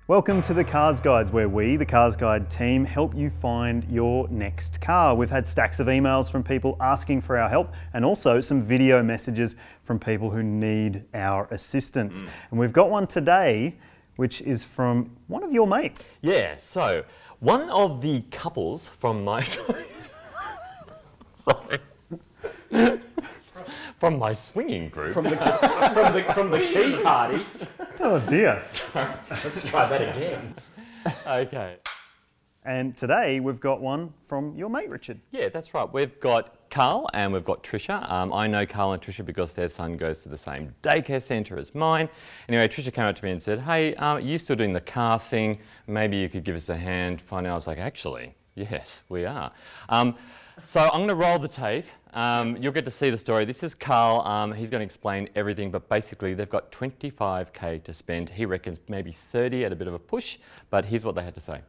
Welcome to the Cars Guides, where we, the Cars Guide team, help you find your next car. We've had stacks of emails from people asking for our help and also some video messages from people who need our assistance. And we've got one today, which is from one of your mates. Yeah, so one of the couples from my... Sorry. From my swinging group. From the key parties. Oh dear. Let's try that again. Okay. And today we've got one from your mate, Richard. Yeah, that's right. We've got Karl and we've got Trisha. I know Karl and Trisha because their son goes to the same daycare centre as mine. Anyway, Trisha came up to me and said, hey, are you still doing the car thing? Maybe you could give us a hand finding out. I was like, actually, yes, we are. So I'm going to roll the tape. You'll get to see the story. This is Karl. He's going to explain everything, but basically they've got 25k to spend. He reckons maybe 30 at a bit of a push, but here's what they had to say.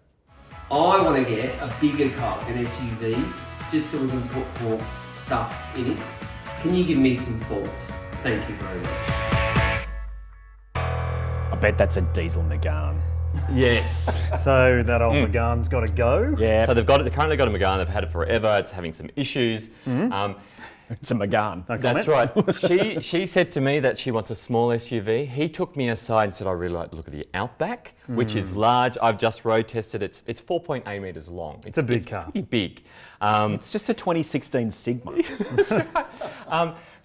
I want to get a bigger car, an SUV, just so we can put more stuff in it. Can you give me some thoughts? Thank you very much. I bet that's a diesel Megane. Yes. So that old Megane's got to go. Yeah. So they've currently got a Megane. They've had it forever. It's having some issues. It's a Megane. No That's comment? right. She said to me that she wants a small SUV. He took me aside and said, I really like the look of the Outback, which is large. I've just road tested. It's 4.8 metres long. It's a big car. Pretty big. It's just a 2016 Sigma.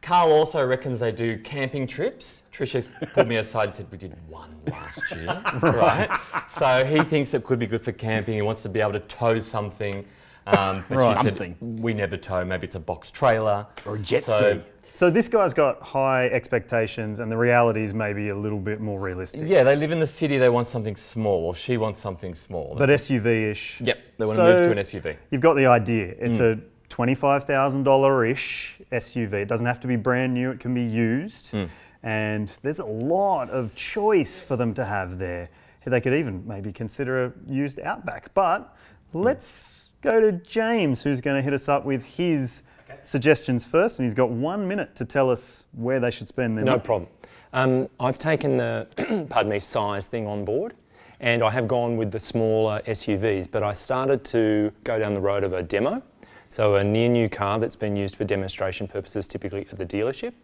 Karl also reckons they do camping trips. Trisha pulled me aside and said, we did one last year, right? So he thinks it could be good for camping. He wants to be able to tow something. But Right. she said, Something. we never tow. Maybe it's a box trailer. Or a jet ski. So this guy's got high expectations and the reality is maybe a little bit more realistic. Yeah, they live in the city. They want something small, or she wants something small. But SUV-ish. Yep, they want So to move to an SUV. You've got the idea. It's a $25,000-ish SUV. It doesn't have to be brand new. It can be used. And there's a lot of choice for them to have there. They could even maybe consider a used Outback. But let's go to James, who's going to hit us up with his suggestions first. And he's got 1 minute to tell us where they should spend their No money. problem. I've taken the size thing on board, and I have gone with the smaller SUVs, but I started to go down the road of a demo. So a near new car that's been used for demonstration purposes, typically at the dealership.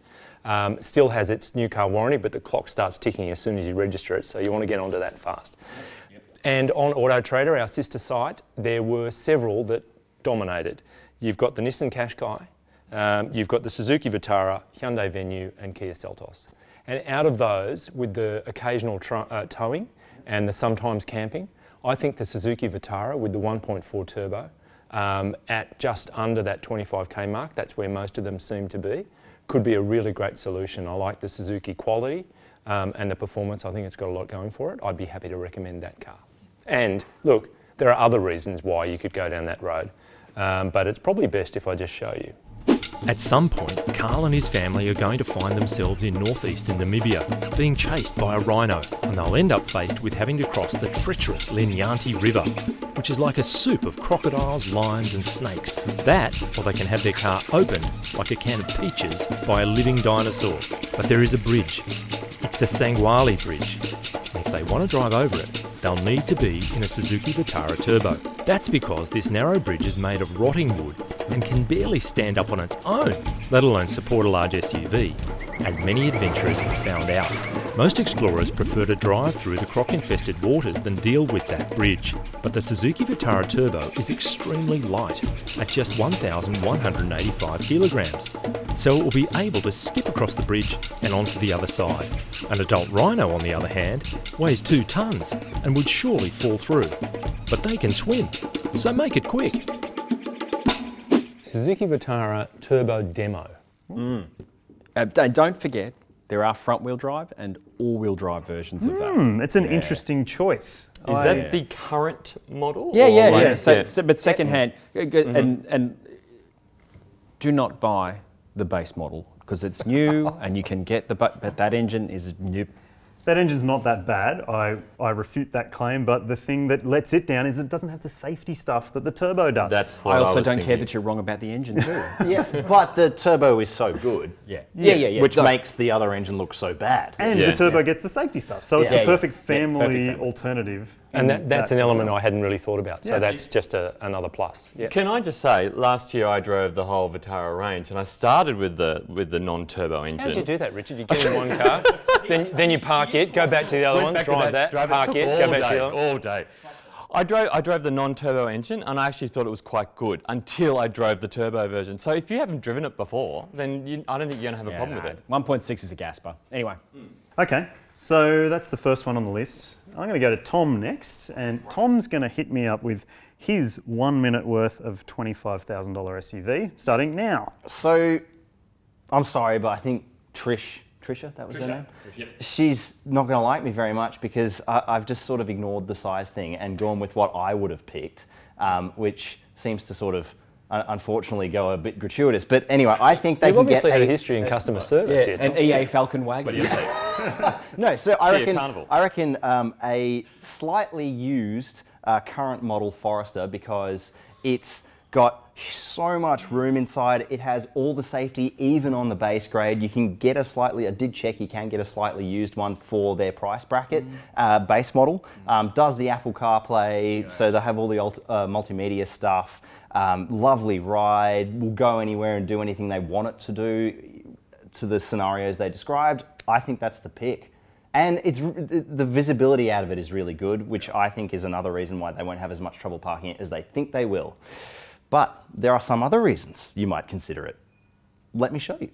Still has its new car warranty, but the clock starts ticking as soon as you register it, so you want to get onto that fast. And on Auto Trader, our sister site, there were several that dominated. You've got the Nissan Qashqai, you've got the Suzuki Vitara, Hyundai Venue and Kia Seltos. And out of those, with the occasional towing and the sometimes camping, I think the Suzuki Vitara with the 1.4 turbo at just under that 25k mark, that's where most of them seem to be, could be a really great solution. I like the Suzuki quality and the performance. I think it's got a lot going for it. I'd be happy to recommend that car. And look, there are other reasons why you could go down that road, but it's probably best if I just show you. At some point, Karl and his family are going to find themselves in northeastern Namibia, being chased by a rhino, and they'll end up faced with having to cross the treacherous Linyanti River, which is like a soup of crocodiles, lions and snakes. That, or they can have their car opened, like a can of peaches, by a living dinosaur. But there is a bridge. It's the Sangwali Bridge. And if they want to drive over it, they'll need to be in a Suzuki Vitara Turbo. That's because this narrow bridge is made of rotting wood and can barely stand up on its own, let alone support a large SUV, as many adventurers have found out. Most explorers prefer to drive through the croc-infested waters than deal with that bridge, but the Suzuki Vitara Turbo is extremely light, at just 1,185 kilograms, so it will be able to skip across the bridge and onto the other side. An adult rhino, on the other hand, weighs 2 tons and would surely fall through, but they can swim, so make it quick. Suzuki Vitara Turbo Demo. Don't forget, there are front-wheel drive and all-wheel drive versions of that. It's an interesting choice. Is that the current model? Yeah, or yeah, like- yeah. So, but second-hand, and do not buy the base model because it's new and you can get but that engine is new. That engine's not that bad. I refute that claim, but the thing that lets it down is it doesn't have the safety stuff that the turbo does. That's what I also was don't care thinking. that you're wrong about the engine too. Yeah, but the turbo is so good. Yeah. Which makes the other engine look so bad. and Yeah. the turbo gets the safety stuff. So it's Yeah. the perfect Yeah, family perfect family. alternative. And in that's that an sort of element way. I hadn't really thought about. So Yeah. that's just another plus. Yeah. Can I just say, last year I drove the whole Vitara range, and I started with the non-turbo engine. How did you do that, Richard? You get in one car, then you park it, go back to the other Went one, back to drive that, drive park took it, all go back to day, the other one. all day. I drove the non-turbo engine, and I actually thought it was quite good until I drove the turbo version. So if you haven't driven it before, then I don't think you're going to have a problem with it. 1.6 is a gasper. Anyway. Okay, so that's the first one on the list. I'm going to go to Tom next, and Tom's going to hit me up with his 1 minute worth of $25,000 SUV, starting now. So, I'm sorry, but I think Trisha, that was her name? She's not going to like me very much because I've just sort of ignored the size thing and gone with what I would have picked, which seems to sort of, unfortunately, go a bit gratuitous. But anyway, I think they You've can get obviously had a history in customer service here, An Tom. EA Falcon wagon. No, so I Carnival. reckon a slightly used current model Forester, because it's got so much room inside. It has all the safety, even on the base grade. You can get I did check, you can get a slightly used one for their price bracket, base model. Does the Apple CarPlay, so they have all the multimedia stuff. Lovely ride, will go anywhere and do anything they want it to do to the scenarios they described. I think that's the pick. And the visibility out of it is really good, which I think is another reason why they won't have as much trouble parking it as they think they will. But there are some other reasons you might consider it. Let me show you.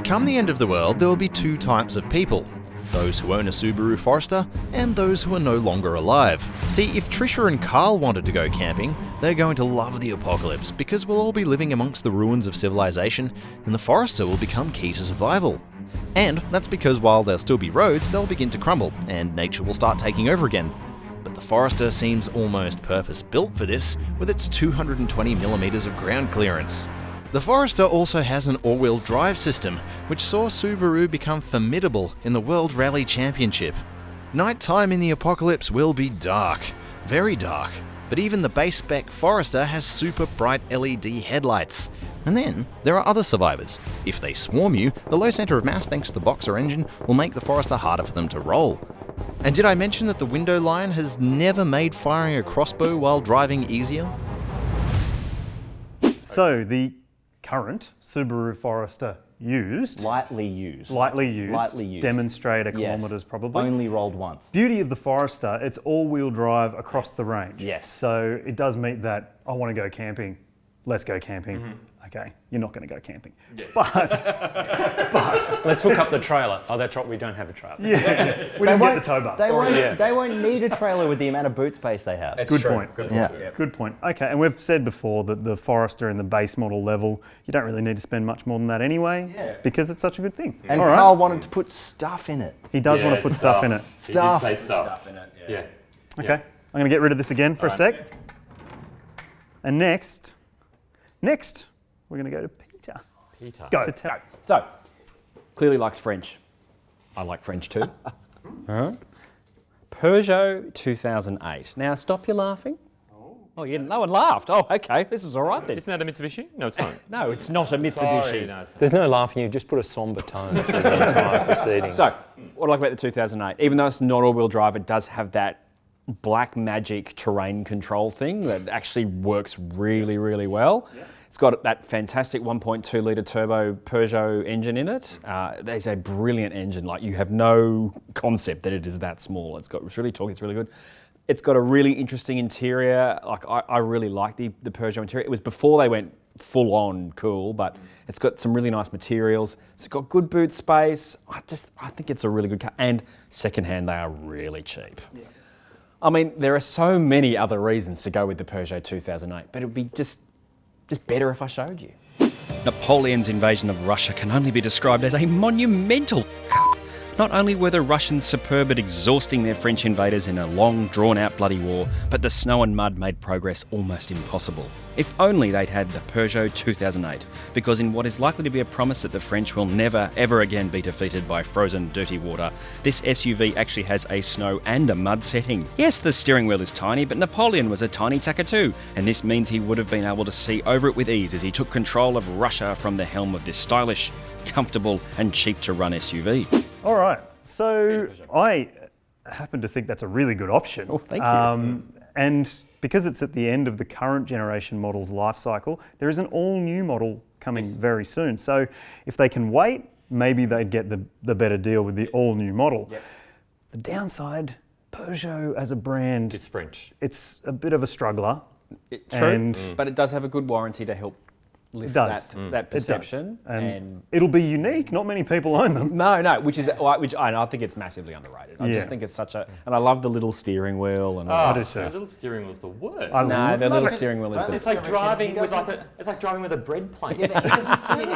Come the end of the world, there will be two types of people. Those who own a Subaru Forester and those who are no longer alive. See, if Trisha and Karl wanted to go camping, they're going to love the apocalypse because we'll all be living amongst the ruins of civilization and the Forester will become key to survival. And that's because while there'll still be roads, they'll begin to crumble and nature will start taking over again. But the Forester seems almost purpose-built for this, with its 220mm of ground clearance. The Forester also has an all-wheel drive system, which saw Subaru become formidable in the World Rally Championship. Nighttime in the apocalypse will be dark, very dark, but even the base spec Forester has super bright LED headlights. And then there are other survivors. If they swarm you, the low centre of mass thanks to the Boxer engine will make the Forester harder for them to roll. And did I mention that the window line has never made firing a crossbow while driving easier? So the current Subaru Forester used, Lightly used. demonstrator Yes. kilometres probably. Only rolled once. Beauty of the Forester, it's all-wheel drive across the range. Yes. So it does meet that, I want to go camping, let's go camping. Okay, you're not going to go camping. But Let's hook up the trailer. Oh, that's right, we don't have a trailer. we didn't get the tow bar. They won't need a trailer with the amount of boot space they have. Good point. Yeah. Good point. Okay, and we've said before that the Forester in the base model level, you don't really need to spend much more than that anyway, because it's such a good thing. And All right. Karl wanted to put stuff in it. He does want to put stuff in it. Stuff. He did say stuff. in it. Yeah. Okay, I'm going to get rid of this again for a sec. And next, we're going to go to Peter. Peter. Go. So, clearly likes French. I like French too. Peugeot 2008. Now, stop your laughing. Oh, yeah, no one laughed. Oh, okay, this is all right then. Isn't that a Mitsubishi? No, it's not. No, it's not a Mitsubishi. Sorry, no, it's not. There's no laughing, you just put a sombre tone through the entire proceedings. So, what I like about the 2008, even though it's not all-wheel drive, it does have that black magic terrain control thing that actually works really, really well. Yeah. It's got that fantastic 1.2 litre turbo Peugeot engine in it. There's a brilliant engine. Like, you have no concept that it is that small. It's really talky, it's really good. It's got a really interesting interior. Like, I really like the Peugeot interior. It was before they went full on cool, but it's got some really nice materials. It's got good boot space. I think it's a really good car. And secondhand, they are really cheap. Yeah. I mean, there are so many other reasons to go with the Peugeot 2008, but it would be just better if I showed you. Napoleon's invasion of Russia can only be described as a monumental up. Not only were the Russians superb at exhausting their French invaders in a long, drawn-out bloody war, but the snow and mud made progress almost impossible. If only they'd had the Peugeot 2008, because in what is likely to be a promise that the French will never, ever again be defeated by frozen, dirty water, this SUV actually has a snow and a mud setting. Yes, the steering wheel is tiny, but Napoleon was a tiny tacker too, and this means he would have been able to see over it with ease as he took control of Russia from the helm of this stylish, comfortable and cheap-to-run SUV. All right, so I happen to think that's a really good option. Oh, thank you. And because it's at the end of the current generation model's life cycle, there is an all-new model coming very soon. So if they can wait, maybe they'd get the better deal with the all-new model. Yep. The downside, Peugeot as a brand, It's French. it's a bit of a struggler. True, but it does have a good warranty to help lift does. that perception. And it'll be unique. Not many people own them. No, which I think it's massively underrated. I just think it's such a, and I love the little steering wheel. And I do too. The little steering wheel was the worst. the little steering wheel is It's like driving with it's like driving with a bread plate.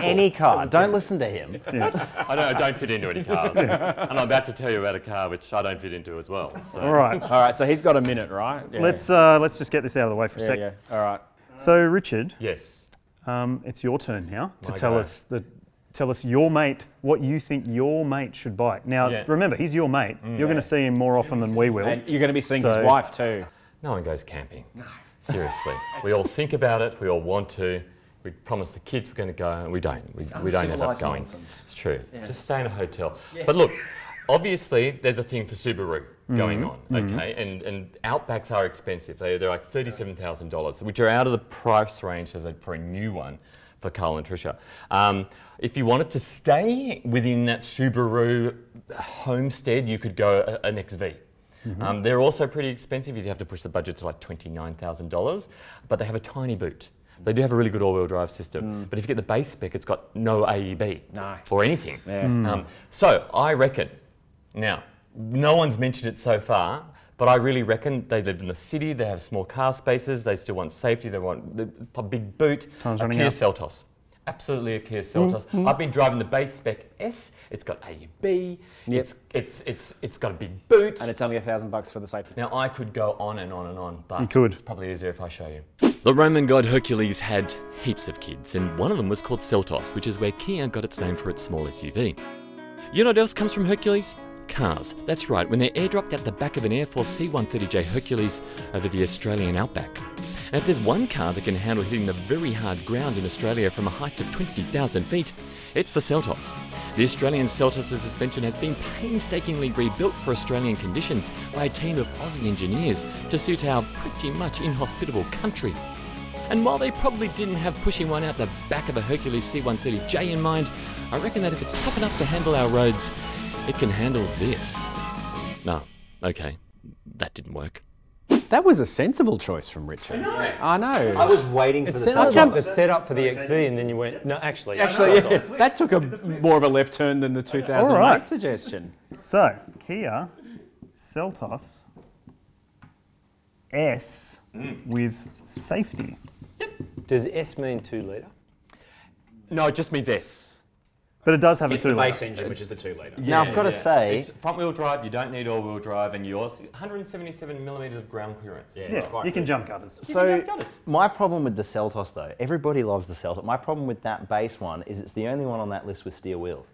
Any car. Don't listen to him. I don't fit into any cars, and I'm about to tell you about a car which I don't fit into as well. So. All right. All right, so he's got a minute, right? Yeah. Let's just get this out of the way for a Yeah, sec. yeah. All right. So Richard, Yes. it's your turn now to My tell go. us your mate, what you think your mate should buy. Now, Yeah. remember, he's your mate. You're going to see him more often than we will. And you're going to be seeing his So- wife too. No one goes camping. No. Seriously. We all think about it. We all want to. We promise the kids we're going to go, and we don't. We don't end up going. It's true. Just stay in a hotel. But look, obviously, there's a thing for Subaru going on, okay? And Outbacks are expensive. They're like $37,000, which are out of the price range for a new one for Karl and Trisha. If you wanted to stay within that Subaru homestead, you could go an XV. They're also pretty expensive. You'd have to push the budget to like $29,000, but they have a tiny boot. They do have a really good all-wheel drive system, but if you get the base spec, it's got no AEB for anything. So I reckon, now, no one's mentioned it so far, but I really reckon they live in the city, they have small car spaces, they still want safety, they want a big boot, Time's a running Kia out. Seltos. Absolutely a Kia Seltos. I've been driving the base spec S, it's got AEB, it's got a big boot. And it's only $1,000 for the safety. Now I could go on and on and on, but You could. it's probably easier if I show you. The Roman god Hercules had heaps of kids, and one of them was called Seltos, which is where Kia got its name for its small SUV. You know what else comes from Hercules? Cars. That's right, when they're airdropped at the back of an Air Force C-130J Hercules over the Australian outback. And if there's one car that can handle hitting the very hard ground in Australia from a height of 20,000 feet, it's the Seltos. The Australian Seltos' suspension has been painstakingly rebuilt for Australian conditions by a team of Aussie engineers to suit our pretty much inhospitable country. And while they probably didn't have pushing one out the back of a Hercules C-130J in mind, I reckon that if it's tough enough to handle our roads, it can handle this. No, okay, that didn't work. That was a sensible choice from Richard. I know. I was waiting for It the sounded subject. like the setup for the XV, and then you went, no, actually, Yeah, that took more of a left turn than the 2008 All right. suggestion. So, Kia Seltos S with safety. Does S mean 2 litre? No, it just means S. But it does have a It's the 2 base litre. engine, which is the 2 litre. Now, I've got to say, It's front-wheel drive, you don't need all-wheel drive, and yours 177 millimetres of ground clearance. Yeah, you can jump gutters. so my problem with the Seltos though, everybody loves the Seltos. My problem with that base one is it's the only one on that list with steel wheels.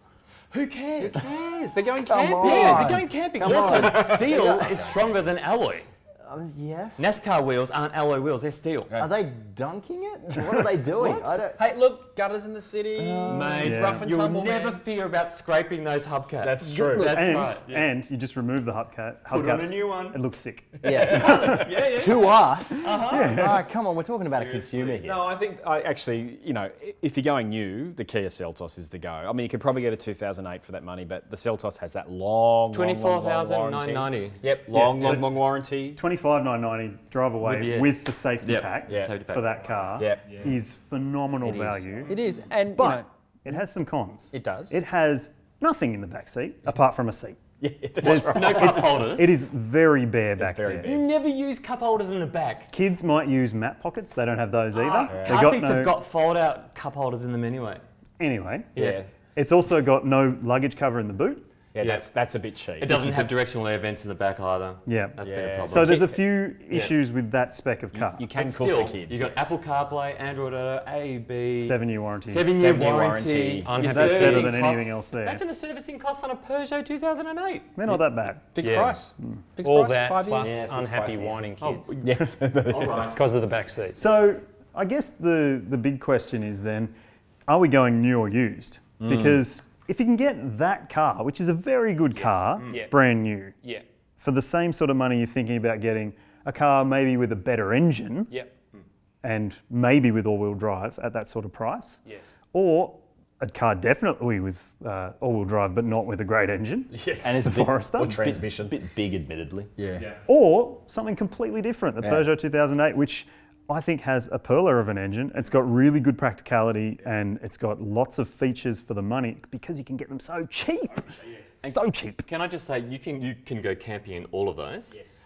Who cares? Yes, they're going Come camping. on. Yeah, they're going camping. Listen, steel is stronger than alloy. Yes. NASCAR wheels aren't alloy wheels, they're steel. Are they dunking it? What are they doing? I don't. Hey, look, gutters in the city. Mate, Yeah. rough and you'll tumble. never man. fear about scraping those hubcaps. That's true. That's and, right. Yeah. and you just remove the hubcaps. Put on a new one. It looks sick. Yeah. To us. Oh, come on, we're talking about a consumer here. No, I think actually, if you're going new, the Kia Seltos is the go. I mean, you could probably get a 2008 for that money, but the Seltos has that long, long warranty. $24,990. Yep, long warranty. $25,990 drive away with the safety Yep. pack Yeah. Safety pack. for that car Yep. is phenomenal value. It is, and But it has some cons. it does. It has nothing in the back seat apart from a seat. Yeah, that's right. No cup holders. It is very bare back very there. bare. You never use cup holders in the back. Kids might use mat pockets. They don't have those either. They Car got seats have got fold-out cup holders in them anyway. Anyway, Yeah. it's also got no luggage cover in the boot. Yeah, that's a bit cheap. It doesn't have directional air vents in the back either. Yeah. That's been a problem. So there's a few issues with that spec of car. You can But cook still, the kids. You've got Apple CarPlay, Android Auto, A, B. 7-year warranty. 7-year 7-year warranty. warranty. Your That's better servicing than anything costs- else there. Imagine the servicing costs on a Peugeot 2008. They're not that bad. Fixed Yeah. price. Fixed All price, that 5 plus years. unhappy price, yeah. whining kids Yes. All right. because of the back seats. So I guess the big question is then, are we going new or used? Because if you can get that car, which is a very good car, Yeah. brand new, Yeah. for the same sort of money you're thinking about getting a car maybe with a better engine Yep. and maybe with all-wheel drive at that sort of price, Yes. or a car definitely with all-wheel drive but not with a great engine, Yes. And it's the a bit, Forester, transmission. bit big, admittedly. Yeah. or something completely different, the Yeah. Peugeot 2008, which I think has a pearler of an engine. It's got really good practicality and it's got lots of features for the money because you can get them so cheap. So cheap. Can I just say, you can go camping in all of those. Yes.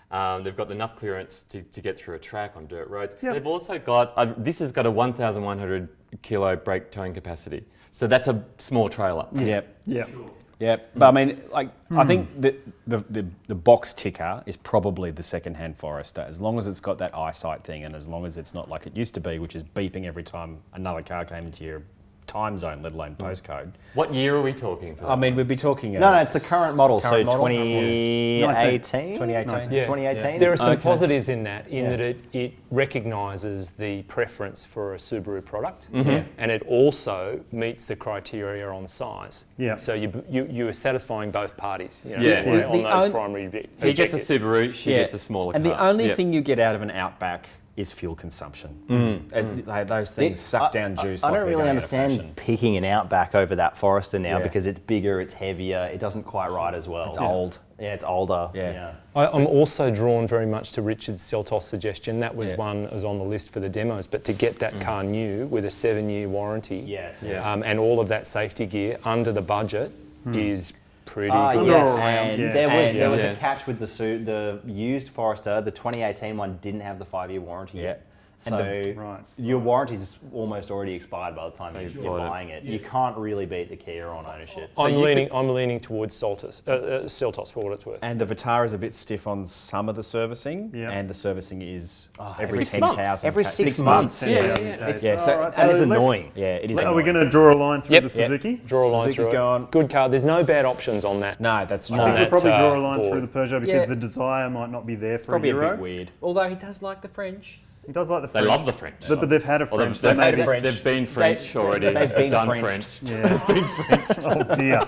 They've got enough clearance to get through a track on dirt roads. Yep. They've also got, this has got a 1,100 kilo brake towing capacity. So that's a small trailer. Yep. Yeah. Yeah, but I mean, like, I think the box ticker is probably the second-hand Forester, as long as it's got that eyesight thing, and as long as it's not like it used to be, which is beeping every time another car came into your time zone, let alone postcode. What year are we talking for? I mean, we'd be talking. No, it's the current model, current so model? 2018? 2018. Yeah. 2018? There are some Okay. positives in that, that it recognises the preference for a Subaru product, and it also meets the criteria on size. Yeah. So you are satisfying both parties. You know, Yeah. on The those on- primary He gets a objectives. Subaru, she gets a smaller And car. the only Yep. thing you get out of an Outback is fuel consumption. And those things suck down juice. I like don't they're really going out of understand fashion. picking an Outback over that Forester now Yeah. because it's bigger, it's heavier, it doesn't quite ride as well. It's old. Yeah, it's older. Yeah. I'm also drawn very much to Richard's Seltos suggestion. That was Yeah. one that was on the list for the demos, but to get that car new with a 7-year warranty Yes. Yeah. and all of that safety gear under the budget is pretty Ah, good. yes, around, and yeah. there was Yeah. a catch with the used Forester. The 2018 one didn't have the 5-year warranty yet. And So Right. your warranty's almost already expired by the time you're bought it. buying it. You can't really beat the Kia on ownership. I'm leaning towards Seltos for what it's worth. And the Vitara is a bit stiff on some of the servicing, Yeah. and the servicing is every every 10,000. Every 6 months. Yeah. Yeah, so Alright, That is so let's- annoying. Yeah, it is. Are we annoying. going to draw a line through Yep. the Suzuki? Draw a line Suzuki's through it. going. Good car. There's no bad options on that. No, that's true. I think that, we'll probably draw a line board. through the Peugeot because Yeah. the Desire might not be there for Probably a a Euro. bit weird. Although he does like the French. He does like the They French. love the French. But they've had a Or French. they've, so had maybe- French. they've been French already. they've been done French. Yeah. Oh dear.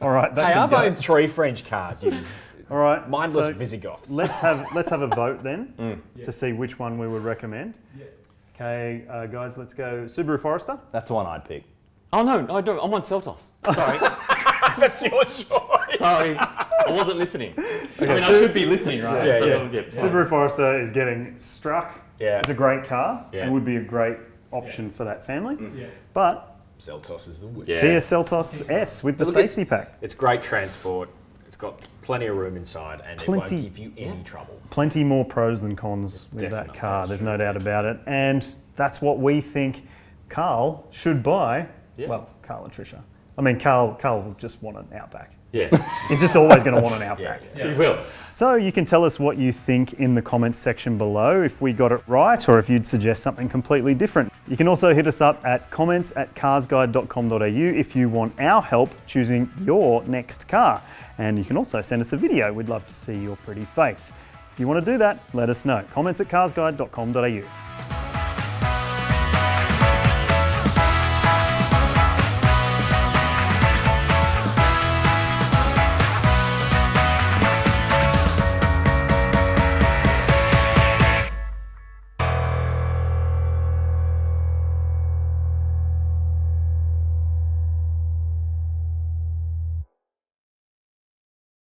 All right. That Hey, can I've go. owned 3 French cars. You All right. mindless so Visigoths. let's have a vote then to see which one we would recommend. Okay, guys, let's go. Subaru Forester. That's the one I'd pick. Oh no, I don't. I want Seltos. Sorry. That's your choice. Sorry. I wasn't listening. I mean, I should be listening, right? Yeah. Subaru Forester is getting struck. Yeah. It's a great car. Yeah. It would be a great option for that family. But Seltos is the wood. Yeah. Kia Seltos S with the Look, safety pack. It's great transport. It's got plenty of room inside, and it Plenty. won't give you any trouble. Plenty more pros than cons with that Definitely. car. There's no doubt about it. And that's what we think Karl should buy. Yeah. Well, Karl and Trisha. I mean, Karl will just want an Outback. Yeah. He's just always going to want an Outback. You will. So you can tell us what you think in the comments section below, if we got it right or if you'd suggest something completely different. You can also hit us up at comments@carsguide.com.au if you want our help choosing your next car. And you can also send us a video. We'd love to see your pretty face. If you want to do that, let us know. Comments@carsguide.com.au.